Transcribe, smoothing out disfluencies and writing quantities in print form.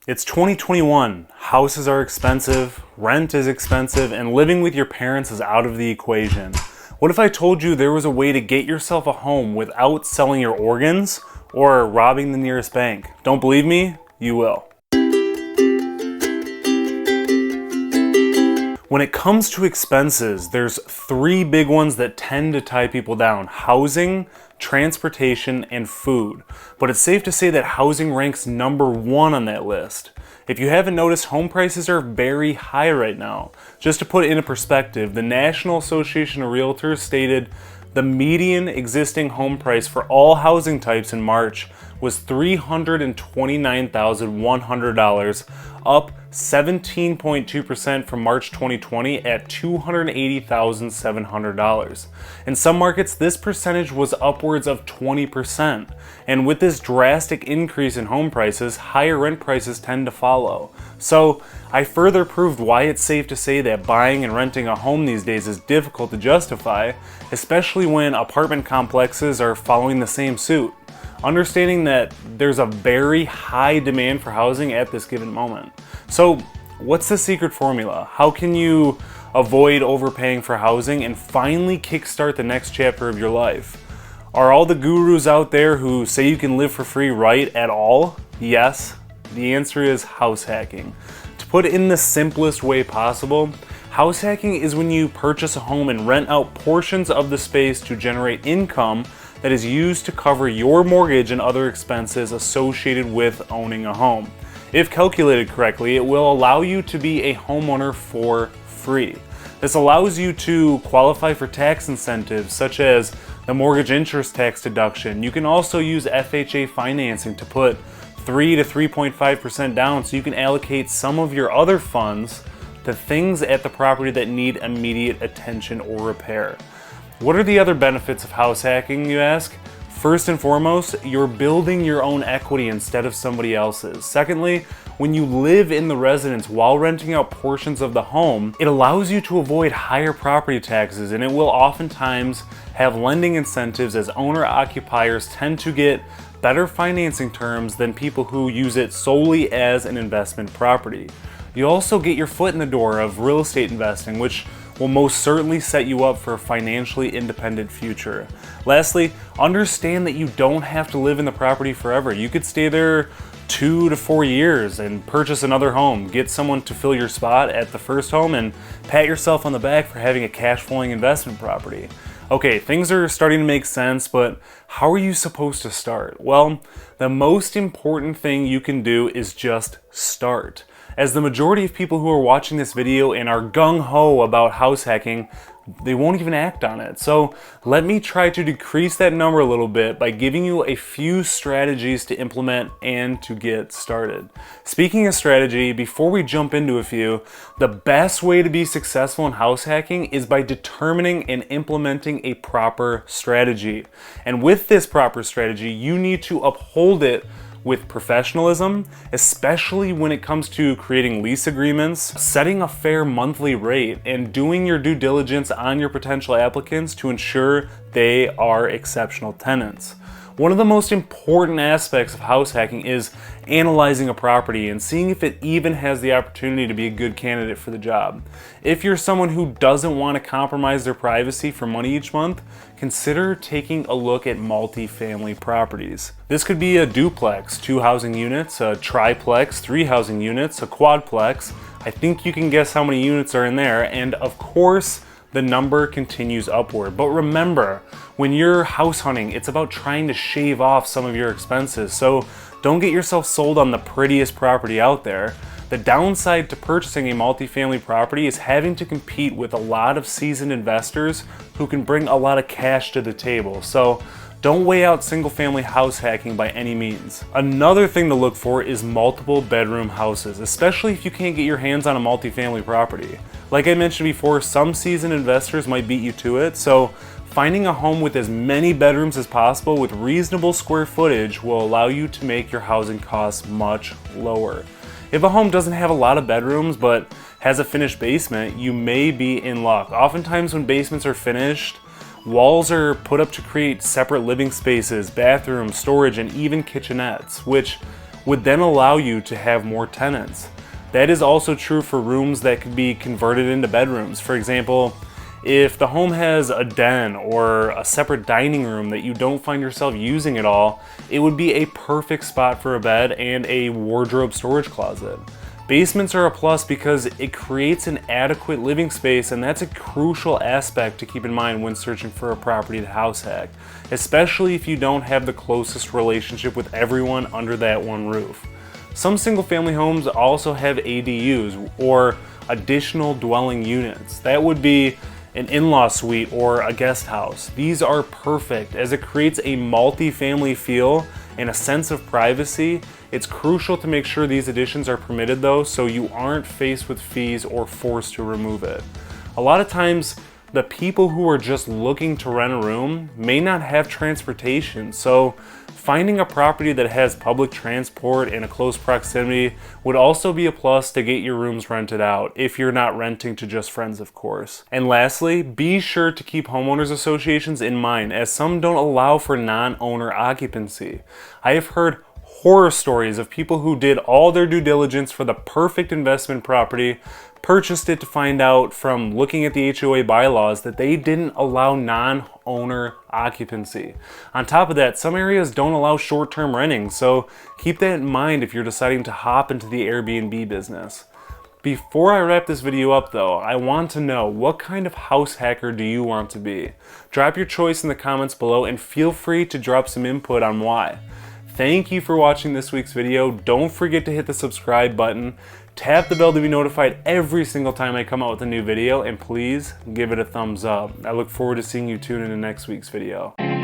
It's 2021, houses are expensive, rent is expensive, and living with your parents is out of the equation. What if I told you there was a way to get yourself a home without selling your organs or robbing the nearest bank? Don't believe me? You will. When it comes to expenses, there's three big ones that tend to tie people down: housing, transportation, and food. But it's safe to say that housing ranks number one on that list. If you haven't noticed, home prices are very high right now. Just to put it into perspective, the National Association of Realtors stated the median existing home price for all housing types in March was $329,100, up 17.2% from March 2020 at $280,700. In some markets, this percentage was upwards of 20%. And with this drastic increase in home prices, higher rent prices tend to follow. So I further proved why it's safe to say that buying and renting a home these days is difficult to justify, especially when apartment complexes are following the same suit. Understanding that there's a very high demand for housing at this given moment. So what's the secret formula? How can you avoid overpaying for housing and finally kickstart the next chapter of your life? Are all the gurus out there who say you can live for free right at all? Yes. The answer is house hacking. To put it in the simplest way possible, house hacking is when you purchase a home and rent out portions of the space to generate income that is used to cover your mortgage and other expenses associated with owning a home. If calculated correctly, it will allow you to be a homeowner for free. This allows you to qualify for tax incentives such as the mortgage interest tax deduction. You can also use FHA financing to put 3 to 3.5% down so you can allocate some of your other funds to things at the property that need immediate attention or repair. What are the other benefits of house hacking, you ask? First and foremost, you're building your own equity instead of somebody else's. Secondly, when you live in the residence while renting out portions of the home, it allows you to avoid higher property taxes, and it will oftentimes have lending incentives as owner-occupiers tend to get better financing terms than people who use it solely as an investment property. You also get your foot in the door of real estate investing, which will most certainly set you up for a financially independent future. Lastly, understand that you don't have to live in the property forever. You could stay there 2 to 4 years and purchase another home, get someone to fill your spot at the first home, and pat yourself on the back for having a cash flowing investment property. Okay, things are starting to make sense, but how are you supposed to start? Well, the most important thing you can do is just start. As the majority of people who are watching this video and are gung-ho about house hacking, they won't even act on it. So let me try to decrease that number a little bit by giving you a few strategies to implement and to get started. Speaking of strategy, before we jump into a few, the best way to be successful in house hacking is by determining and implementing a proper strategy. And with this proper strategy, you need to uphold it with professionalism, especially when it comes to creating lease agreements, setting a fair monthly rate, and doing your due diligence on your potential applicants to ensure they are exceptional tenants. One of the most important aspects of house hacking is analyzing a property and seeing if it even has the opportunity to be a good candidate for the job. If you're someone who doesn't want to compromise their privacy for money each month, consider taking a look at multi-family properties. This could be a duplex, 2 housing units, a triplex, 3 housing units, a quadplex. I think you can guess how many units are in there, and of course, the number continues upward. But remember, when you're house hunting, it's about trying to shave off some of your expenses. So don't get yourself sold on the prettiest property out there. The downside to purchasing a multifamily property is having to compete with a lot of seasoned investors who can bring a lot of cash to the table. So don't weigh out single-family house hacking by any means. Another thing to look for is multiple bedroom houses, especially if you can't get your hands on a multifamily property. Like I mentioned before, some seasoned investors might beat you to it, so finding a home with as many bedrooms as possible with reasonable square footage will allow you to make your housing costs much lower. If a home doesn't have a lot of bedrooms but has a finished basement, you may be in luck. Oftentimes when basements are finished, walls are put up to create separate living spaces, bathrooms, storage, and even kitchenettes, which would then allow you to have more tenants. That is also true for rooms that could be converted into bedrooms. For example, if the home has a den or a separate dining room that you don't find yourself using at all, it would be a perfect spot for a bed and a wardrobe storage closet. Basements are a plus because it creates an adequate living space, and that's a crucial aspect to keep in mind when searching for a property to house hack, especially if you don't have the closest relationship with everyone under that one roof. Some single family homes also have ADUs, or additional dwelling units. That would be an in-law suite or a guest house. These are perfect as it creates a multi-family feel and a sense of privacy. It's crucial to make sure these additions are permitted though, so you aren't faced with fees or forced to remove it. A lot of times, the people who are just looking to rent a room may not have transportation, so finding a property that has public transport in a close proximity would also be a plus to get your rooms rented out, if you're not renting to just friends, of course. And lastly, be sure to keep homeowners associations in mind, as some don't allow for non-owner occupancy. I have heard horror stories of people who did all their due diligence for the perfect investment property, purchased it to find out from looking at the HOA bylaws that they didn't allow non-owner occupancy. On top of that, some areas don't allow short-term renting, so keep that in mind if you're deciding to hop into the Airbnb business. Before I wrap this video up though, I want to know, what kind of house hacker do you want to be? Drop your choice in the comments below and feel free to drop some input on why. Thank you for watching this week's video. Don't forget to hit the subscribe button, tap the bell to be notified every single time I come out with a new video, and please give it a thumbs up. I look forward to seeing you tune in next week's video.